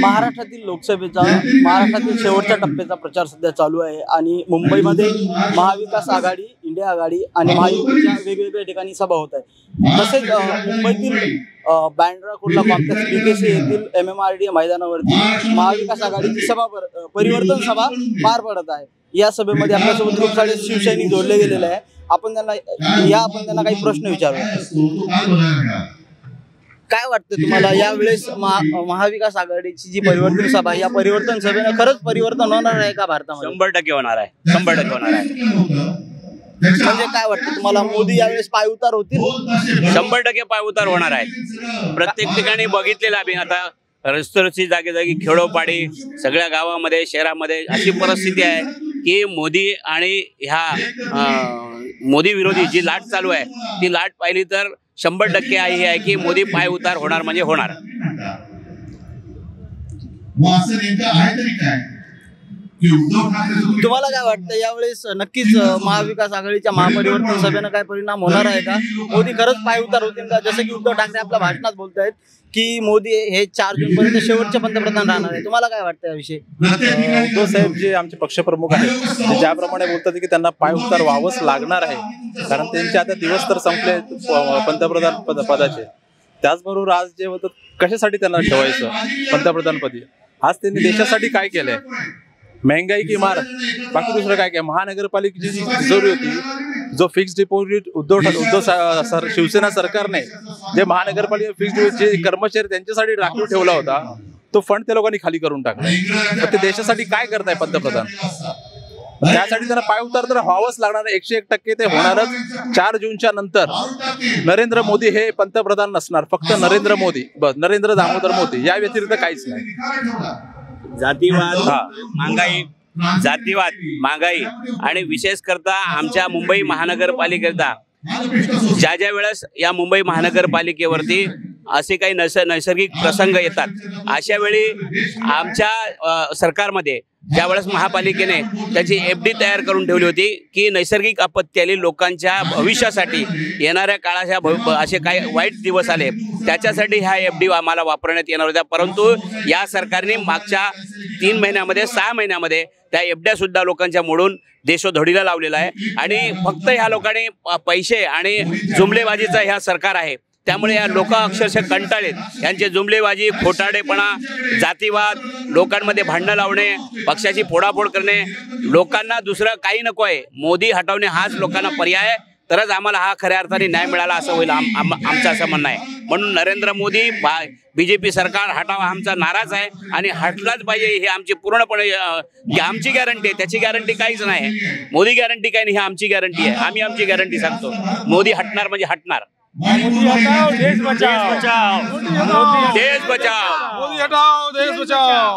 महाराष्ट्रातील महाराष्ट्रातील शेवटच्या टप्प्याचा प्रचार सध्या चालू आहे आणि मुंबईमध्ये महाविकास आघाडी, इंडिया आघाडी आणि महायुतीच्या वेगवेगळ्या ठिकाणी सभा होत आहे। तसेच मुंबईतील बँड्रा कुर्ला कॉम्प्लेक्स BKC येथील MMRDA मैदानावरती महाविकास आघाडीची परिवर्तन सभा पार पडत आहे। या सभेमध्ये आपल्यासोबत खूप सारे शिवसैनिक जोडले गेलेले आहे। आपण त्यांना काही प्रश्न विचारूया। काय वाटतं तुम्हाला यावेळेस महाविकास आघाडीची जी परिवर्तन सभा आहे, या परिवर्तन सभेनं खरंच परिवर्तन होणार आहे का भारतामध्ये? 100% होणार आहे, 100% होणार आहे। म्हणजे काय वाटतं तुम्हाला, मोदी यावेळेस पायउतार होतील? 100% पायउतार होणार आहे। प्रत्येक ठिकाणी बघितलेलं आम्ही आता रस्त्यावरची जागी खेडोपाडी सगळ्या गावामध्ये शहरामध्ये अशी परिस्थिती आहे की मोदी आणि मोदी विरोधी जी लाट चालू आहे ती लाट पाहिली तर 100% आहे की मोदी पाय उतार होणार म्हणजे होणार। तुम्हाला काय वाटतं यावेळेस नक्कीच महाविकास आघाडीच्या महापरिवर्तन सभेनं काय परिणाम होणार आहे का? मोदी खरंच पाय उतार होतील का? जसं की उद्धव ठाकरे आपल्या भाषणात बोलतायत की मोदी हे 4 जून पर्यंत शेवटचे पंतप्रधान राहणार आहे। तुम्हाला काय वाटतं याविषयी? उद्धव साहेब जे आमचे पक्षप्रमुख आहेत ते ज्याप्रमाणे बोलतात की त्यांना पाय उतार व्हावंच लागणार आहे, कारण त्यांचे आता दिवस तर संपले पंतप्रधान पदाचे। त्याचबरोबर आज जे होतं कशासाठी त्यांना ठेवायचं पंतप्रधानपदी? आज त्यांनी देशासाठी काय केलंय? महंगाई की मार, बाकी दुसरं काय? महानगरपालिकेची जी तिजोरी होती, जो फिक्स डिपॉझिट शिवसेना सरकारने जे महानगरपालिका फिक्स जे कर्मचारी त्यांच्यासाठी राखीव ठेवला होता, तो फंड त्या लोकांनी खाली करून टाकला। ते देशासाठी काय करताय पंतप्रधान? त्यासाठी त्यांना पाय उतार तर व्हावंच लागणार, 101% ते होणारच। 4 जूनच्या नंतर नरेंद्र मोदी हे पंतप्रधान नसणार, फक्त नरेंद्र मोदी, नरेंद्र दामोदर मोदी, या व्यतिरिक्त काहीच नाही। जातीवाद, महागाई आणि विशेष करता आमच्या मुंबई महानगरपालिकेचा ज्या वेळेस या मुंबई महानगरपालिकेवरती असे काही नैसर्गिक प्रसंग येतात, अशा वेळी आमच्या सरकारमध्ये ज्यावेळेस महापालिकेने त्याची FD तयार करून ठेवली होती की नैसर्गिक आपत्ती आली, लोकांच्या भविष्यासाठी येणाऱ्या काळाच्या असे काही वाईट दिवस आले त्याच्यासाठी ह्या FD आम्हाला वापरण्यात येणार होत्या। परंतु या सरकारने मागच्या 3 महिन्यामध्ये 6 महिन्यामध्ये त्या FD सुद्धा लोकांच्या मोडून देशोधडीला लावलेला आहे आणि फक्त ह्या लोकांनी पैसे आणि जुमलेबाजीचा ह्या सरकार आहे, त्यामुळे या लोक अक्षरशः कंटाळलेत। यांचे जुमलेबाजी, खोटाडेपणा, जातीवाद, लोकांमध्ये भांडणं लावणे, पक्षाची फोडाफोड करणे, लोकांना दुसरं काही नको आहे, मोदी हटवणे हाच लोकांना पर्याय आहे, तरच आम्हाला हा खऱ्या अर्थाने न्याय मिळाला असं होईल आमचं असं म्हणणं आहे। म्हणून नरेंद्र मोदी BJP सरकार हटावा आमचा नाराज आहे आणि हटलाच पाहिजे, हे आमची पूर्णपणे आमची गॅरंटी आहे, त्याची गॅरंटी काहीच नाही। मोदी गॅरंटी काही नाही, ही आमची गॅरंटी आहे, आम्ही आमची गॅरंटी सांगतो। मोदी हटणार म्हणजे हटणार। मोदी हटाओ देश बचाओ, देश बचाओ, मोदी हटाओ देश बचाओ।